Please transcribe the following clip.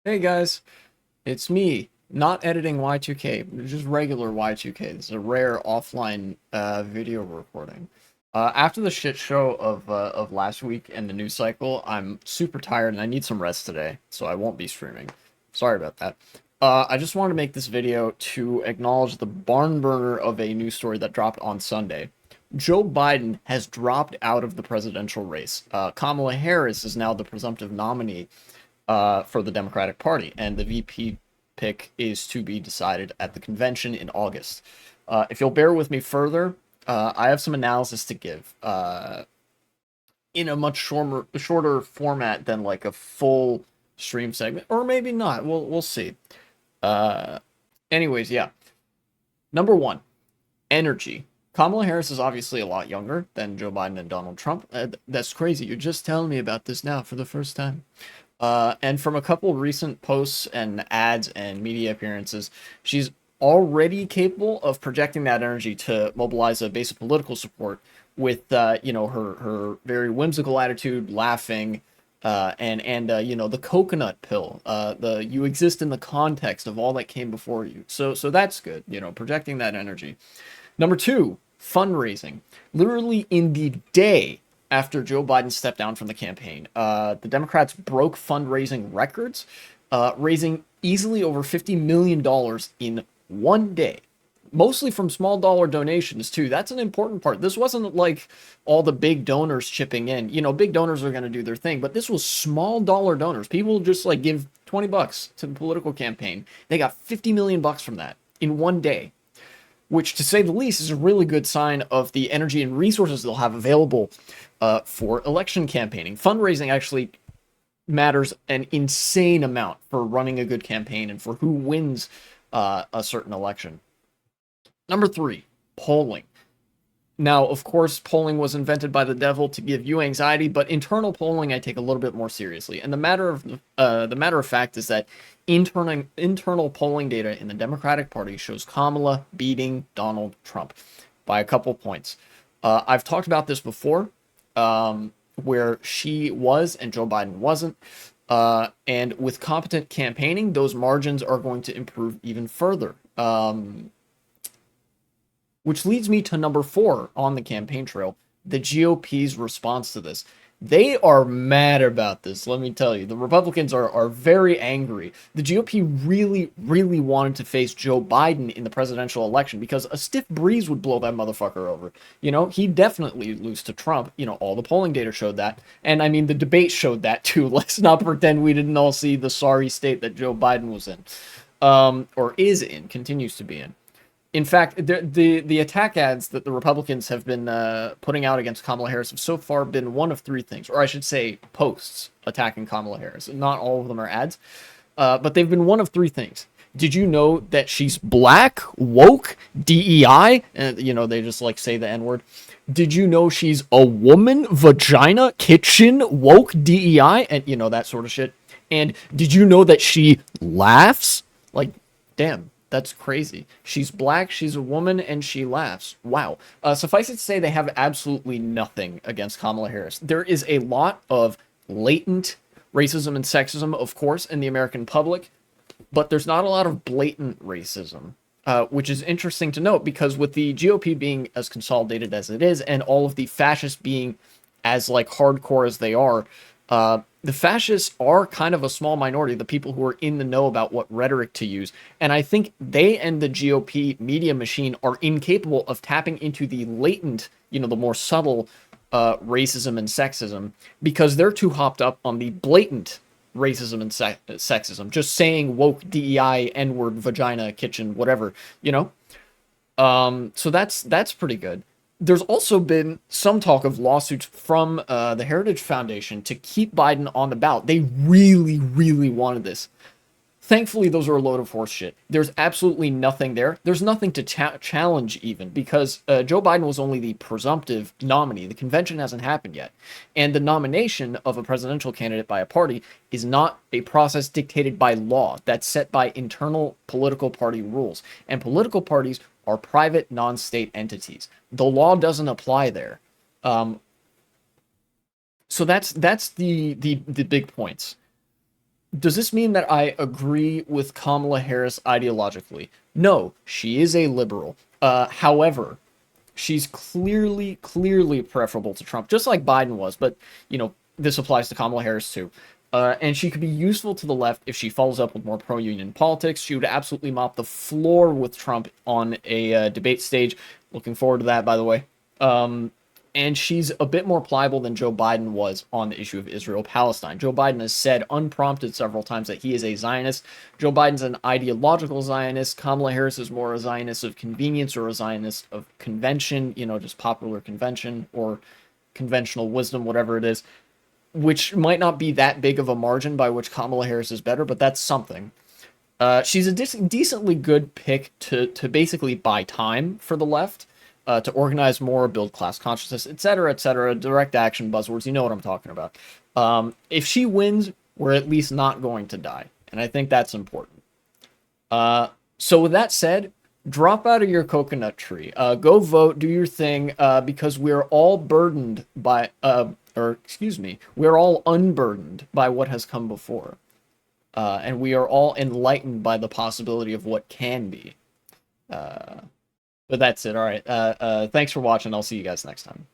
Hey guys, it's me, not editing Y2K, just regular Y2K. This is a rare offline video recording. After the shit show of last week and the news cycle, I'm super tired and I need some rest today, so I won't be streaming. Sorry about that. I just wanted to make this video to acknowledge the barn burner of a news story that dropped on Sunday. Joe Biden has dropped out of the presidential race. Kamala Harris is now the presumptive nominee for the Democratic Party, and the VP pick is to be decided at the convention in August. If you'll bear with me further, I have some analysis to give in a much shorter format than like a full stream segment, or maybe not. We'll see. Uh, Anyways, yeah. Number one, energy. Kamala Harris is obviously a lot younger than Joe Biden and Donald Trump. That's crazy. You're just telling me about this now for the first time. And from a couple recent posts and ads and media appearances, she's already capable of projecting that energy to mobilize a base of political support with, her very whimsical attitude, laughing, and the coconut pill. The you exist in the context of all that came before you. So that's good. Projecting that energy. Number two, fundraising. Literally in the day after Joe Biden stepped down from the campaign, the Democrats broke fundraising records, raising easily over $50 million in one day. Mostly from small dollar donations, too. That's an important part. This wasn't like all the big donors chipping in. Big donors are going to do their thing, but this was small dollar donors. People just like give $20 to the political campaign. They got $50 million from that in one day, which, to say the least, is a really good sign of the energy and resources they'll have available for election campaigning. Fundraising actually matters an insane amount for running a good campaign and for who wins a certain election. Number three, polling. Now, of course, polling was invented by the devil to give you anxiety, but internal polling I take a little bit more seriously. And the matter of fact is that internal polling data in the Democratic Party shows Kamala beating Donald Trump by a couple points. I've talked about this before, where she was and Joe Biden wasn't. And with competent campaigning, those margins are going to improve even further. Which leads me to number four on the campaign trail, the GOP's response to this. They are mad about this, let me tell you. The Republicans are very angry. The GOP really, really wanted to face Joe Biden in the presidential election because a stiff breeze would blow that motherfucker over. He'd definitely lose to Trump. All the polling data showed that. And I mean, the debate showed that too. Let's not pretend we didn't all see the sorry state that Joe Biden was in, or is in, continues to be in. In fact, the attack ads that the Republicans have been putting out against Kamala Harris have so far been one of three things, or I should say posts attacking Kamala Harris. Not all of them are ads, but they've been one of three things. Did you know that she's black, woke, DEI? And, they just like say the N-word. Did you know she's a woman, vagina, kitchen, woke, DEI? And, that sort of shit. And did you know that she laughs? Like, damn. That's crazy. She's black, she's a woman, and she laughs. Wow. Suffice it to say, they have absolutely nothing against Kamala Harris. There is a lot of latent racism and sexism, of course, in the American public, but there's not a lot of blatant racism, which is interesting to note because with the GOP being as consolidated as it is, and all of the fascists being as like hardcore as they are, the fascists are kind of a small minority, the people who are in the know about what rhetoric to use. And I think they and the GOP media machine are incapable of tapping into the latent, the more subtle racism and sexism because they're too hopped up on the blatant racism and sexism, just saying woke, DEI, N-word, vagina, kitchen, whatever, So that's pretty good. There's also been some talk of lawsuits from the Heritage Foundation to keep Biden on the ballot. They really, really wanted this. Thankfully, those are a load of horse shit. There's absolutely nothing there. There's nothing to challenge even because Joe Biden was only the presumptive nominee. The convention hasn't happened yet. And the nomination of a presidential candidate by a party is not a process dictated by law. That's set by internal political party rules. And political parties are private, non-state entities. The law doesn't apply there. So that's the big points. Does this mean that I agree with Kamala Harris ideologically? No, she is a liberal. However, she's clearly preferable to Trump, just like Biden was. But this applies to Kamala Harris too. And she could be useful to the left if she follows up with more pro-union politics. She would absolutely mop the floor with Trump on a debate stage. Looking forward to that, by the way. And she's a bit more pliable than Joe Biden was on the issue of Israel-Palestine. Joe Biden has said unprompted several times that he is a Zionist. Joe Biden's an ideological Zionist. Kamala Harris is more a Zionist of convenience or a Zionist of convention, just popular convention or conventional wisdom, whatever it is, which might not be that big of a margin by which Kamala Harris is better, but that's something. She's a decently good pick to basically buy time for the left, to organize more, build class consciousness, etc., etc. Direct action buzzwords. You know what I'm talking about. If she wins, we're at least not going to die, and I think that's important. So with that said, drop out of your coconut tree. Go vote, do your thing, because we're all burdened by, or excuse me, we're all unburdened by what has come before. And we are all enlightened by the possibility of what can be. But that's it. All right. Thanks for watching. I'll see you guys next time.